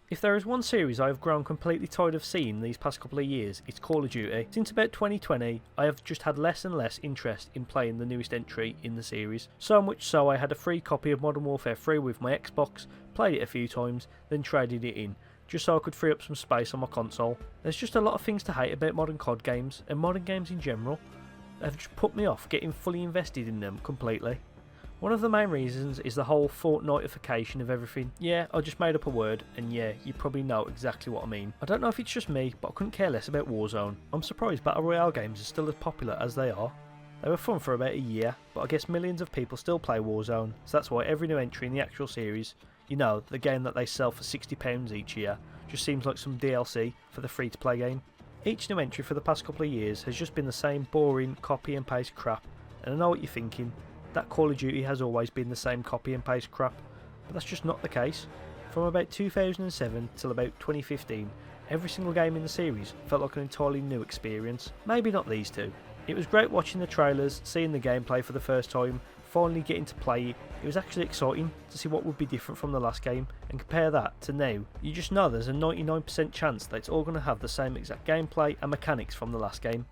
If there is one series I have grown completely tired of seeing these past couple of years, it's Call of Duty. Since about 2020, I have just had less and less interest in playing the newest entry in the series. So much so I had a free copy of Modern Warfare 3 with my Xbox, played it a few times, then traded it in, just so I could free up some space on my console. There's just a lot of things to hate about modern COD games, and modern games in general. They have just put me off getting fully invested in them completely. One of the main reasons is the whole Fortnitification of everything. Yeah, I just made up a word, and yeah, you probably know exactly what I mean. I don't know if it's just me, but I couldn't care less about Warzone. I'm surprised Battle Royale games are still as popular as they are. They were fun for about a year, but I guess millions of people still play Warzone, so that's why every new entry in the actual series, you know, the game that they sell for £60 each year, just seems like some DLC for the free-to-play game. Each new entry for the past couple of years has just been the same boring copy and paste crap, and I know what you're thinking. That Call of Duty has always been the same copy and paste crap, but that's just not the case. From about 2007 till about 2015, every single game in the series felt like an entirely new experience. Maybe not these two. It was great watching the trailers, seeing the gameplay for the first time, finally getting to play it. It was actually exciting to see what would be different from the last game, and compare that to now. You just know there's a 99% chance that it's all going to have the same exact gameplay and mechanics from the last game.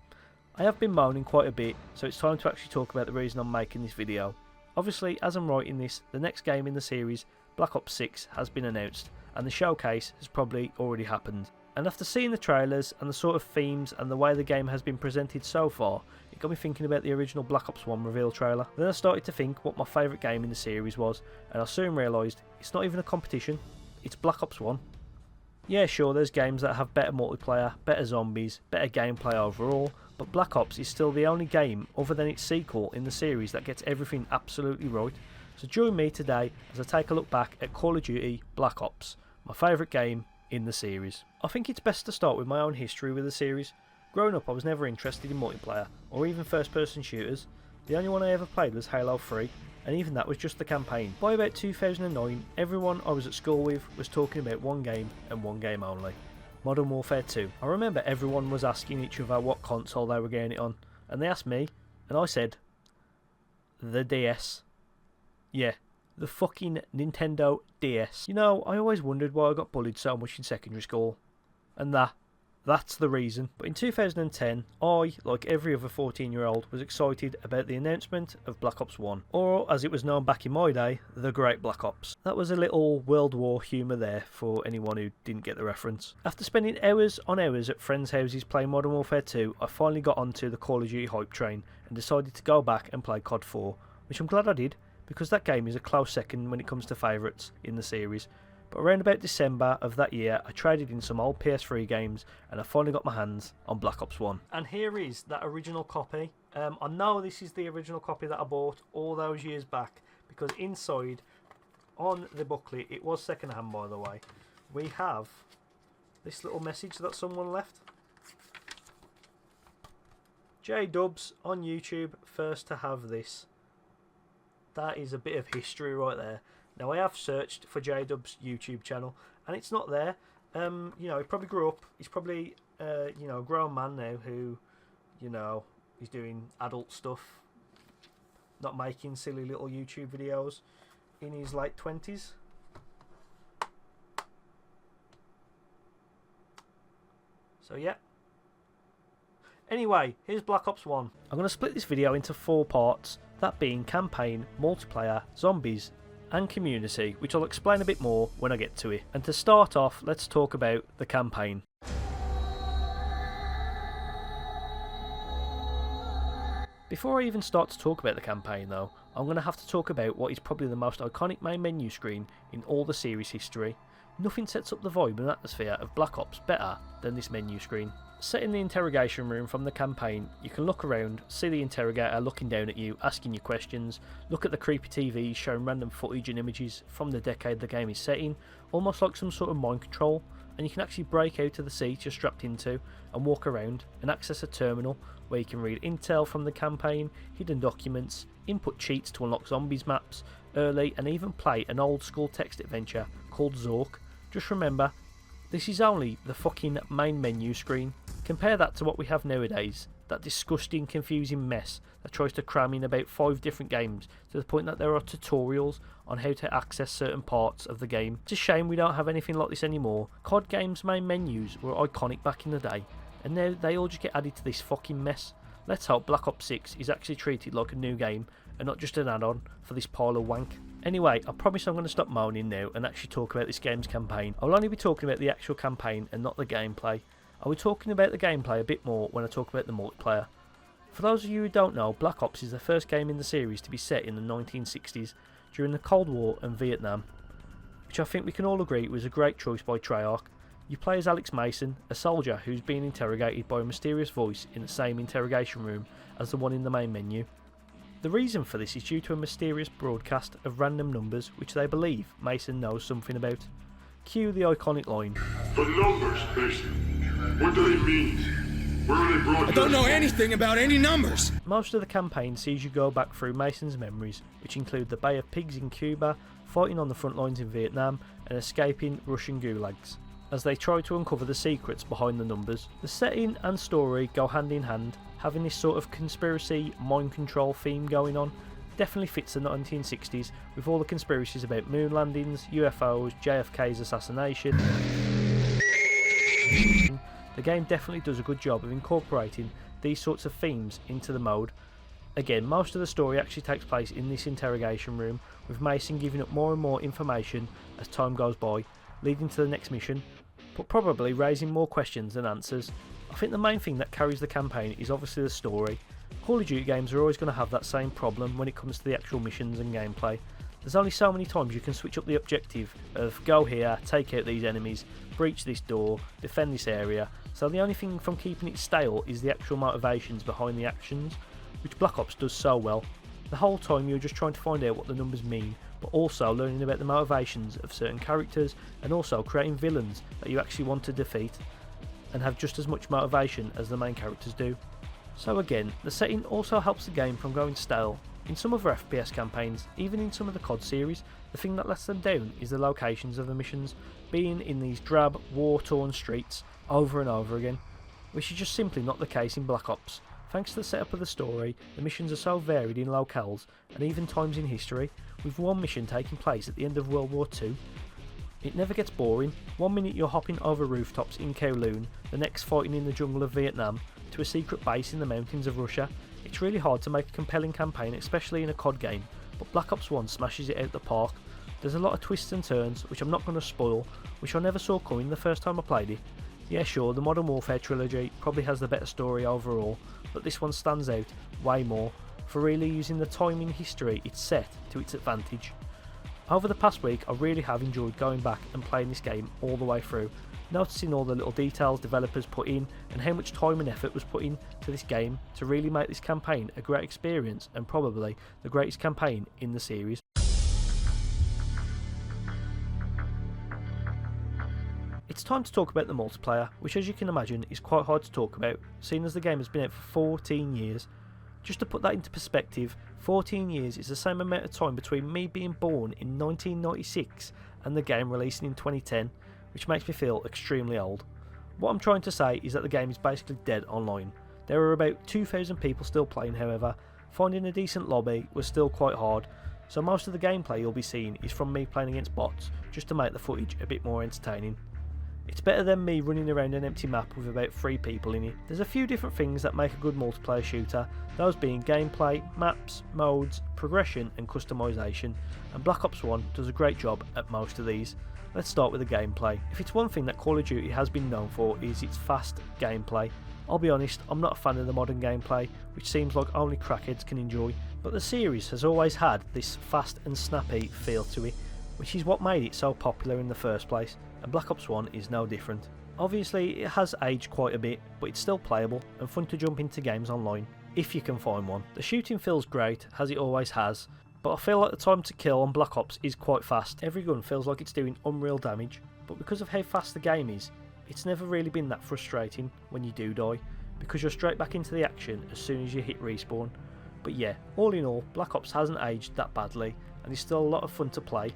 I have been moaning quite a bit, so it's time to actually talk about the reason I'm making this video. Obviously, as I'm writing this, the next game in the series, Black Ops 6, has been announced, and the showcase has probably already happened. And after seeing the trailers and the sort of themes and the way the game has been presented so far, it got me thinking about the original Black Ops 1 reveal trailer. Then I started to think what my favourite game in the series was, and I soon realised it's not even a competition, it's Black Ops 1. Yeah, sure, there's games that have better multiplayer, better zombies, better gameplay overall, but Black Ops is still the only game other than its sequel in the series that gets everything absolutely right. So join me today as I take a look back at Call of Duty Black Ops, my favourite game in the series. I think it's best to start with my own history with the series. Growing up I was never interested in multiplayer or even first person shooters. The only one I ever played was Halo 3, and even that was just the campaign. By about 2009, everyone I was at school with was talking about one game and one game only. Modern Warfare 2. I remember everyone was asking each other what console they were getting it on, and they asked me, and I said, the DS. Yeah, the fucking Nintendo DS. You know, I always wondered why I got bullied so much in secondary school, and that's the reason. But in 2010, I, like every other 14-year-old, was excited about the announcement of Black Ops 1, or as it was known back in my day, The Great Black Ops. That was a little World War humour there for anyone who didn't get the reference. After spending hours on hours at friends' houses playing Modern Warfare 2, I finally got onto the Call of Duty hype train and decided to go back and play COD 4, which I'm glad I did, because that game is a close second when it comes to favourites in the series. But around about December of that year, I traded in some old PS3 games and I finally got my hands on Black Ops 1. And here is that original copy. I know this is the original copy that I bought all those years back, because inside, on the booklet, it was second hand by the way, we have this little message that someone left. J-Dubs on YouTube, first to have this. That is a bit of history right there. Now I have searched for J-Dub's YouTube channel and it's not there. You know, he probably grew up. He's probably you know, a grown man now who, you know, he's doing adult stuff, not making silly little YouTube videos, in his late 20s. So yeah. Anyway, here's Black Ops 1. I'm going to split this video into 4 parts, that being campaign, multiplayer, zombies and community, which I'll explain a bit more when I get to it. And to start off, let's talk about the campaign. Before I even start to talk about the campaign though, I'm going to have to talk about what is probably the most iconic main menu screen in all the series history. Nothing sets up the vibe and atmosphere of Black Ops better than this menu screen. Set in the interrogation room from the campaign, you can look around, see the interrogator looking down at you, asking you questions, look at the creepy TVs showing random footage and images from the decade the game is set in, almost like some sort of mind control, and you can actually break out of the seat you're strapped into and walk around and access a terminal where you can read intel from the campaign, hidden documents, input cheats to unlock zombies maps early, and even play an old school text adventure called Zork. Just remember, this is only the fucking main menu screen. Compare that to what we have nowadays, that disgusting, confusing mess that tries to cram in about 5 different games to the point that there are tutorials on how to access certain parts of the game. It's a shame we don't have anything like this anymore. COD games' main menus were iconic back in the day, and now they all just get added to this fucking mess. Let's hope Black Ops 6 is actually treated like a new game and not just an add-on for this pile of wank. Anyway, I promise I'm going to stop moaning now and actually talk about this game's campaign. I'll only be talking about the actual campaign and not the gameplay. I'll be talking about the gameplay a bit more when I talk about the multiplayer. For those of you who don't know, Black Ops is the first game in the series to be set in the 1960s during the Cold War and Vietnam, which I think we can all agree was a great choice by Treyarch. You play as Alex Mason, a soldier who's being interrogated by a mysterious voice in the same interrogation room as the one in the main menu. The reason for this is due to a mysterious broadcast of random numbers which they believe Mason knows something about. Cue the iconic line. The numbers, Mason. What do they mean? Where are they broadcast? I don't know anything about any numbers! Most of the campaign sees you go back through Mason's memories, which include the Bay of Pigs in Cuba, fighting on the front lines in Vietnam, and escaping Russian gulags, as they try to uncover the secrets behind the numbers. The setting and story go hand in hand, having this sort of conspiracy, mind control theme going on. Definitely fits the 1960s, with all the conspiracies about moon landings, UFOs, JFK's assassination. The game definitely does a good job of incorporating these sorts of themes into the mode. Again, most of the story actually takes place in this interrogation room, with Mason giving up more and more information as time goes by, leading to the next mission, but probably raising more questions than answers. I think the main thing that carries the campaign is obviously the story. Call of Duty games are always going to have that same problem when it comes to the actual missions and gameplay. There's only so many times you can switch up the objective of go here, take out these enemies, breach this door, defend this area, so the only thing from keeping it stale is the actual motivations behind the actions, which Black Ops does so well. The whole time you're just trying to find out what the numbers mean, but also learning about the motivations of certain characters and also creating villains that you actually want to defeat and have just as much motivation as the main characters do. So again, the setting also helps the game from going stale. In some other FPS campaigns, even in some of the COD series, the thing that lets them down is the locations of the missions, being in these drab, war-torn streets over and over again, which is just simply not the case in Black Ops. Thanks to the setup of the story, the missions are so varied in locales and even times in history, with one mission taking place at the end of World War II. It never gets boring. One minute you're hopping over rooftops in Kowloon, the next fighting in the jungle of Vietnam, to a secret base in the mountains of Russia. It's really hard to make a compelling campaign, especially in a COD game, but Black Ops 1 smashes it out the park. There's a lot of twists and turns, which I'm not going to spoil, which I never saw coming the first time I played it. Yeah, sure, the Modern Warfare trilogy probably has the better story overall, but this one stands out way more for really using the time in history it's set to its advantage. Over the past week, I really have enjoyed going back and playing this game all the way through, noticing all the little details developers put in and how much time and effort was put into this game to really make this campaign a great experience and probably the greatest campaign in the series. It's time to talk about the multiplayer, which as you can imagine is quite hard to talk about, seeing as the game has been out for 14 years. Just to put that into perspective, 14 years is the same amount of time between me being born in 1996 and the game releasing in 2010, which makes me feel extremely old. What I'm trying to say is that the game is basically dead online. There are about 2,000 people still playing, however. Finding a decent lobby was still quite hard, so most of the gameplay you'll be seeing is from me playing against bots, just to make the footage a bit more entertaining. It's better than me running around an empty map with about 3 people in it. There's a few different things that make a good multiplayer shooter, those being gameplay, maps, modes, progression and customization, and Black Ops 1 does a great job at most of these. Let's start with the gameplay. If it's one thing that Call of Duty has been known for is its fast gameplay. I'll be honest, I'm not a fan of the modern gameplay, which seems like only crackheads can enjoy, but the series has always had this fast and snappy feel to it, which is what made it so popular in the first place, and Black Ops 1 is no different. Obviously it has aged quite a bit, but it's still playable and fun to jump into games online, if you can find one. The shooting feels great, as it always has, but I feel like the time to kill on Black Ops is quite fast. Every gun feels like it's doing unreal damage, but because of how fast the game is, it's never really been that frustrating when you do die, because you're straight back into the action as soon as you hit respawn. But yeah, all in all, Black Ops hasn't aged that badly, and is still a lot of fun to play.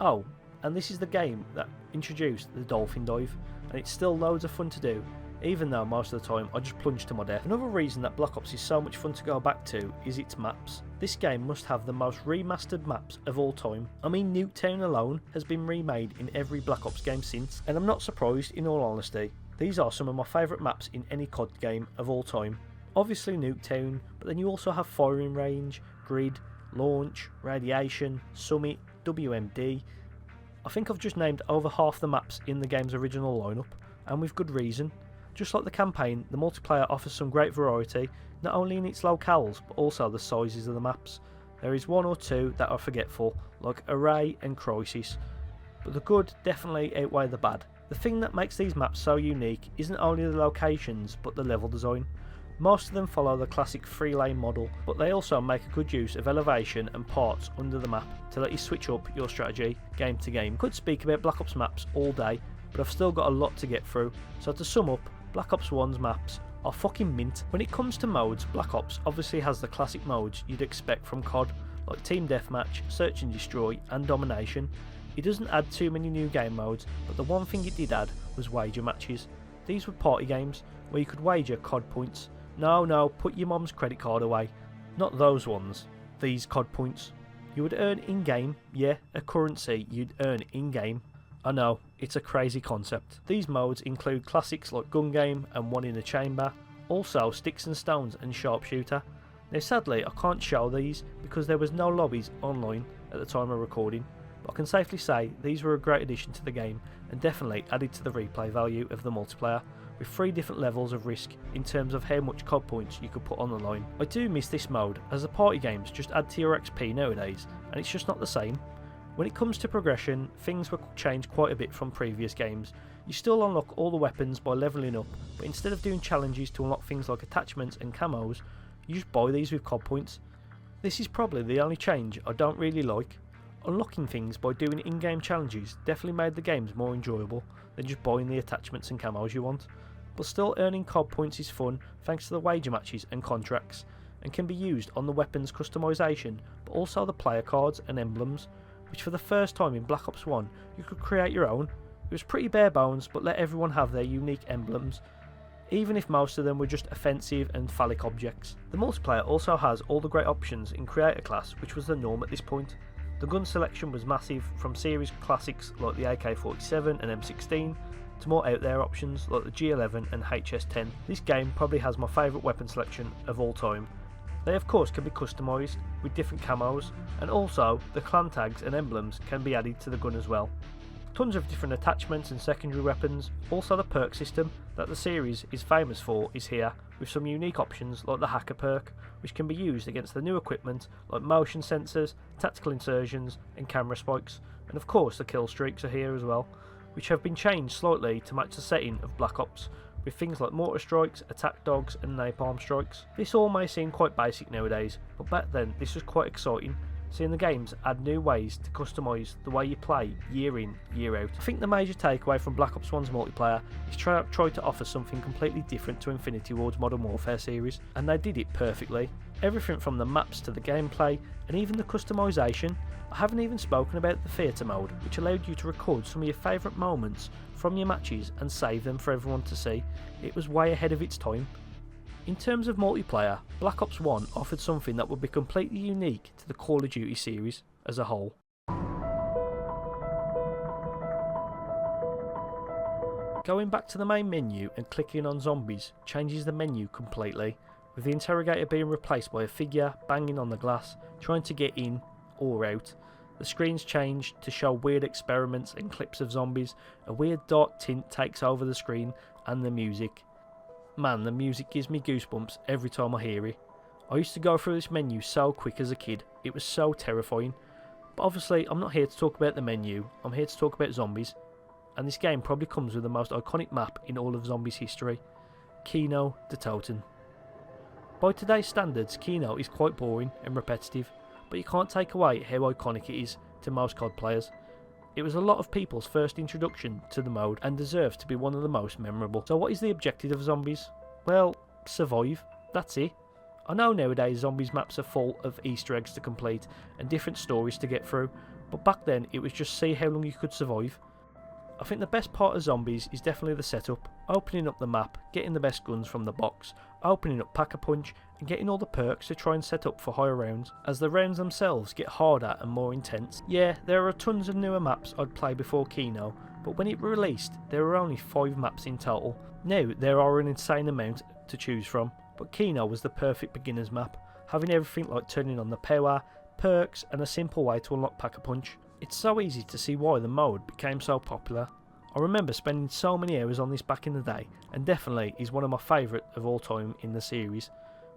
Oh, and this is the game that introduced the dolphin dive, and it's still loads of fun to do, even though most of the time I just plunge to my death. Another reason that Black Ops is so much fun to go back to is its maps. This game must have the most remastered maps of all time. I mean, Nuketown alone has been remade in every Black Ops game since, and I'm not surprised in all honesty. These are some of my favourite maps in any COD game of all time. Obviously Nuketown, but then you also have Firing Range, Grid, Launch, Radiation, Summit, WMD. I think I've just named over half the maps in the game's original lineup, and with good reason. Just like the campaign, the multiplayer offers some great variety, not only in its locales, but also the sizes of the maps. There is one or two that are forgetful, like Array and Crisis, but the good definitely outweigh the bad. The thing that makes these maps so unique isn't only the locations, but the level design. Most of them follow the classic 3-lane model, but they also make a good use of elevation and parts under the map to let you switch up your strategy game to game. Could speak about Black Ops maps all day, but I've still got a lot to get through, so to sum up, Black Ops 1's maps are fucking mint. When it comes to modes, Black Ops obviously has the classic modes you'd expect from COD, like Team Deathmatch, Search and Destroy and Domination. It doesn't add too many new game modes, but the one thing it did add was wager matches. These were party games where you could wager COD points. No, put your mom's credit card away. Not those ones. These COD points. You would earn in-game, yeah, a currency you'd earn in-game. I know, it's a crazy concept. These modes include classics like Gun Game and One in a Chamber, also Sticks and Stones and Sharpshooter. Now sadly I can't show these because there was no lobbies online at the time of recording, but I can safely say these were a great addition to the game and definitely added to the replay value of the multiplayer, with 3 different levels of risk in terms of how much COD points you could put on the line. I do miss this mode, as the party games just add to your XP nowadays, and it's just not the same. When it comes to progression, things will change quite a bit from previous games. You still unlock all the weapons by levelling up, but instead of doing challenges to unlock things like attachments and camos, you just buy these with COD points. This is probably the only change I don't really like. Unlocking things by doing in-game challenges definitely made the games more enjoyable than just buying the attachments and camos you want. But still, earning COD points is fun thanks to the wager matches and contracts, and can be used on the weapons customization, but also the player cards and emblems, which for the first time in Black Ops 1 you could create your own. It was pretty bare bones, but let everyone have their unique emblems, even if most of them were just offensive and phallic objects. The multiplayer also has all the great options in Creator Class, which was the norm at this point. The gun selection was massive, from series classics like the AK-47 and M16 to more out there options like the G11 and HS10. This game probably has my favourite weapon selection of all time. They of course can be customised with different camos, and also the clan tags and emblems can be added to the gun as well. Tons of different attachments and secondary weapons. Also the perk system that the series is famous for is here, with some unique options like the hacker perk, which can be used against the new equipment like motion sensors, tactical insertions and camera spikes, and of course the kill streaks are here as well, which have been changed slightly to match the setting of Black Ops, with things like mortar strikes, attack dogs and napalm strikes. This all may seem quite basic nowadays, but back then this was quite exciting, seeing the games add new ways to customise the way you play year in, year out. I think the major takeaway from Black Ops 1's multiplayer is try to offer something completely different to Infinity Ward's Modern Warfare series, and they did it perfectly. Everything from the maps to the gameplay, and even the customisation. I haven't even spoken about the theatre mode, which allowed you to record some of your favourite moments from your matches and save them for everyone to see. It was way ahead of its time. In terms of multiplayer, Black Ops 1 offered something that would be completely unique to the Call of Duty series as a whole. Going back to the main menu and clicking on zombies changes the menu completely, with the interrogator being replaced by a figure banging on the glass, trying to get in or out. The screens change to show weird experiments and clips of zombies. A weird dark tint takes over the screen, and the music. Man, the music gives me goosebumps every time I hear it. I used to go through this menu so quick as a kid, it was so terrifying. But obviously I'm not here to talk about the menu, I'm here to talk about zombies. And this game probably comes with the most iconic map in all of zombies history, Kino der Toten. By today's standards, Kino is quite boring and repetitive, but you can't take away how iconic it is to most COD players. It was a lot of people's first introduction to the mode and deserves to be one of the most memorable. So what is the objective of zombies? Well, survive, that's it. I know nowadays zombies maps are full of Easter eggs to complete and different stories to get through, but back then it was just see how long you could survive. I think the best part of Zombies is definitely the setup, opening up the map, getting the best guns from the box, opening up Pack-a-Punch and getting all the perks to try and set up for higher rounds, as the rounds themselves get harder and more intense. Yeah, there are tons of newer maps I'd play before Kino, but when it released there were only 5 maps in total. Now there are an insane amount to choose from, but Kino was the perfect beginner's map, having everything like turning on the power, perks and a simple way to unlock Pack-a-Punch. It's so easy to see why the mode became so popular. I remember spending so many hours on this back in the day, and definitely is one of my favourite of all time in the series.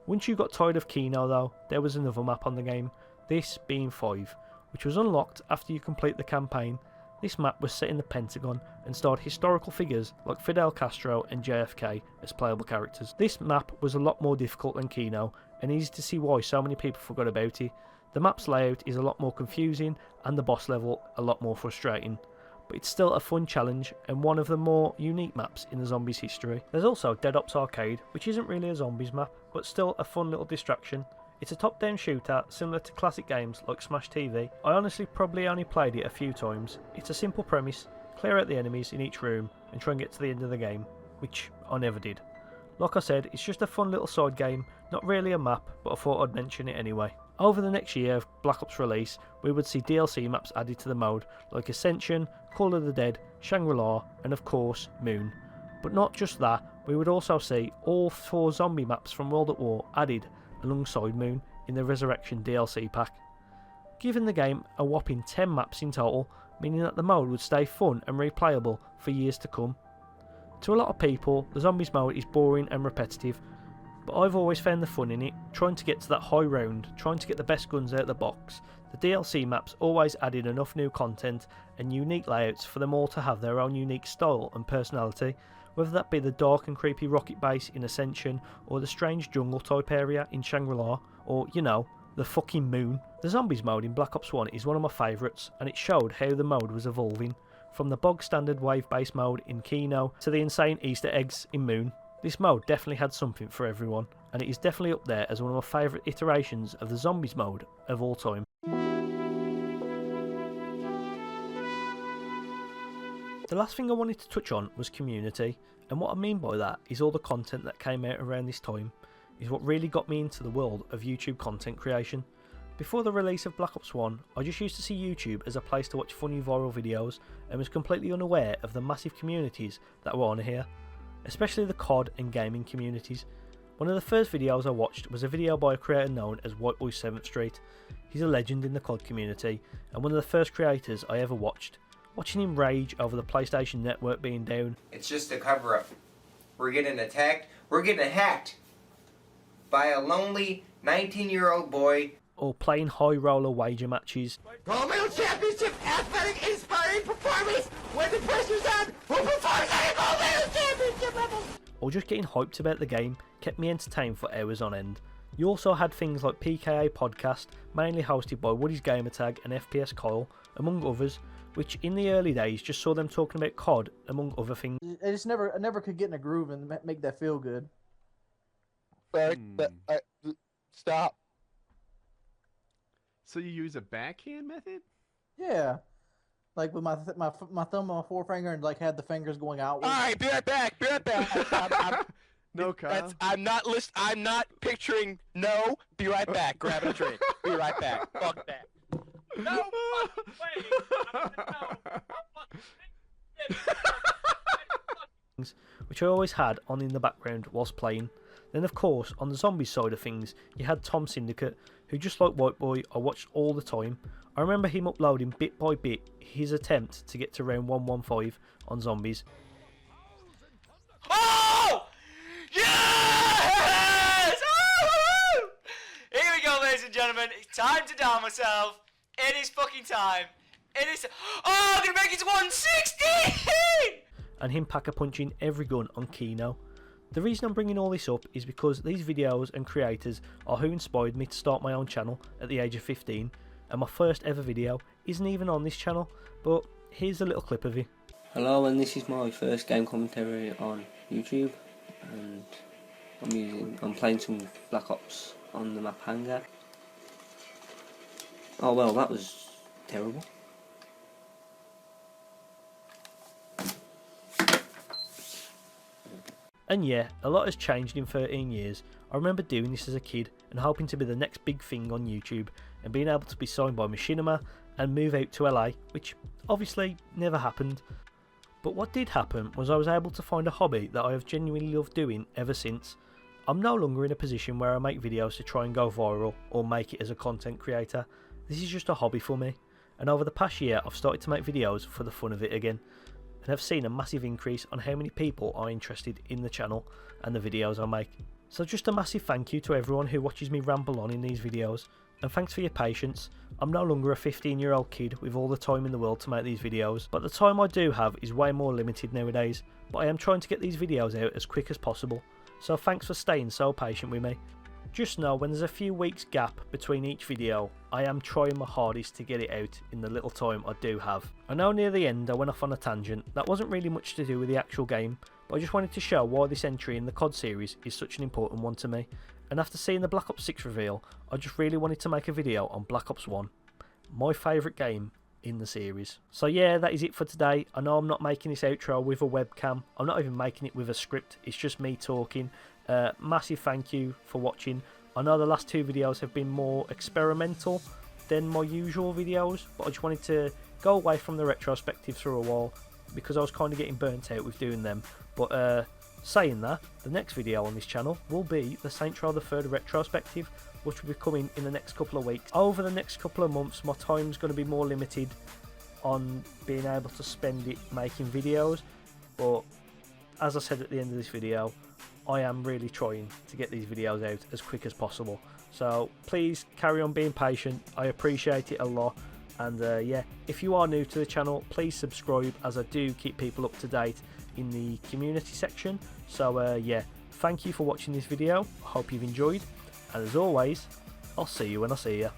Once you got tired of Kino though, there was another map on the game, this being 5, which was unlocked after you complete the campaign. This map was set in the Pentagon and starred historical figures like Fidel Castro and JFK as playable characters. This map was a lot more difficult than Kino, and easy to see why so many people forgot about it. The map's layout is a lot more confusing and the boss level a lot more frustrating, but it's still a fun challenge and one of the more unique maps in the Zombies history. There's also Dead Ops Arcade, which isn't really a Zombies map, but still a fun little distraction. It's a top-down shooter similar to classic games like Smash TV. I honestly probably only played it a few times. It's a simple premise, clear out the enemies in each room and try and get to the end of the game, which I never did. Like I said, it's just a fun little side game, not really a map, but I thought I'd mention it anyway. Over the next year of Black Ops release, we would see DLC maps added to the mode, like Ascension, Call of the Dead, Shangri-La, and of course, Moon. But not just that, we would also see all 4 zombie maps from World at War added alongside Moon in the Resurrection DLC pack, giving the game a whopping 10 maps in total, meaning that the mode would stay fun and replayable for years to come. To a lot of people, the Zombies mode is boring and repetitive, but I've always found the fun in it, trying to get to that high round, trying to get the best guns out of the box. The DLC maps always added enough new content and unique layouts for them all to have their own unique style and personality, whether that be the dark and creepy rocket base in Ascension, or the strange jungle type area in Shangri-La, or, you know, the fucking Moon. The Zombies mode in Black Ops 1 is one of my favourites, and it showed how the mode was evolving, from the bog standard wave based mode in Kino to the insane Easter eggs in Moon. This mode definitely had something for everyone, and it is definitely up there as one of my favourite iterations of the Zombies mode of all time. The last thing I wanted to touch on was community, and what I mean by that is all the content that came out around this time is what really got me into the world of YouTube content creation. Before the release of Black Ops 1, I just used to see YouTube as a place to watch funny viral videos and was completely unaware of the massive communities that were on here, especially the COD and gaming communities. One of the first videos I watched was a video by a creator known as White Boy 7th Street. He's a legend in the COD community and one of the first creators I ever watched. Watching him rage over the PlayStation Network being down. It's just a cover-up. We're getting attacked. We're getting hacked by a lonely 19-year-old boy. Or playing high roller wager matches. Gold medal championship, athletic, inspiring performance. When the pressure's on, who performs at a gold medal championship level? Or just getting hyped about the game kept me entertained for hours on end. You also had things like PKA Podcast, mainly hosted by Woody's Gamertag and FPS Kyle, among others, which in the early days just saw them talking about COD, among other things. I never could get in a groove and make that feel good. Stop. So you use a backhand method? Yeah, like with my thumb on my forefinger and like had the fingers going out. All right, be right back. Be right back. No, Kyle. I'm not picturing. No, be right back. Grab a drink. Be right back. Fuck that. No which I always had on in the background whilst playing. Then of course on the Zombies side of things you had Tom Syndicate, who just like White Boy I watched all the time. I remember him uploading bit by bit his attempt to get to round 115 on Zombies. Oh! Yes! Oh! Here we go, ladies and gentlemen. It's time to down myself. It is fucking time. It is. Oh, I'm gonna make it to 160! And him pack-a-punching every gun on Kino. The reason I'm bringing all this up is because these videos and creators are who inspired me to start my own channel at the age of 15, and my first ever video isn't even on this channel, but here's a little clip of it. Hello, and this is my first game commentary on YouTube, and I'm playing some Black Ops on the map Hangar. Oh well, that was terrible. And yeah, a lot has changed in 13 years. I remember doing this as a kid and hoping to be the next big thing on YouTube and being able to be signed by Machinima and move out to LA, which obviously never happened. But what did happen was I was able to find a hobby that I have genuinely loved doing ever since. I'm no longer in a position where I make videos to try and go viral or make it as a content creator. This is just a hobby for me, and over the past year I've started to make videos for the fun of it again, and have seen a massive increase on how many people are interested in the channel and the videos I make. So just a massive thank you to everyone who watches me ramble on in these videos, and thanks for your patience. I'm no longer a 15-year-old kid with all the time in the world to make these videos, but the time I do have is way more limited nowadays, but I am trying to get these videos out as quick as possible, so thanks for staying so patient with me. Just know when there's a few weeks gap between each video, I am trying my hardest to get it out in the little time I do have. I know near the end I went off on a tangent. That wasn't really much to do with the actual game, but I just wanted to show why this entry in the COD series is such an important one to me. And after seeing the Black Ops 6 reveal, I just really wanted to make a video on Black Ops 1, my favourite game in the series. So yeah, that is it for today. I know I'm not making this outro with a webcam, I'm not even making it with a script, it's just me talking. Massive thank you for watching. I know the last two videos have been more experimental than my usual videos, but I just wanted to go away from the retrospective for a while because I was kind of getting burnt out with doing them. But saying that, the next video on this channel will be the Saints Row the Third retrospective, which will be coming in the next couple of weeks. Over the next couple of months, my time's going to be more limited on being able to spend it making videos, but as I said at the end of this video, I am really trying to get these videos out as quick as possible. So please carry on being patient, I appreciate it a lot. And yeah, if you are new to the channel, please subscribe, as I do keep people up to date in the community section. So yeah, thank you for watching this video, I hope you've enjoyed, and as always, I'll see you when I see you.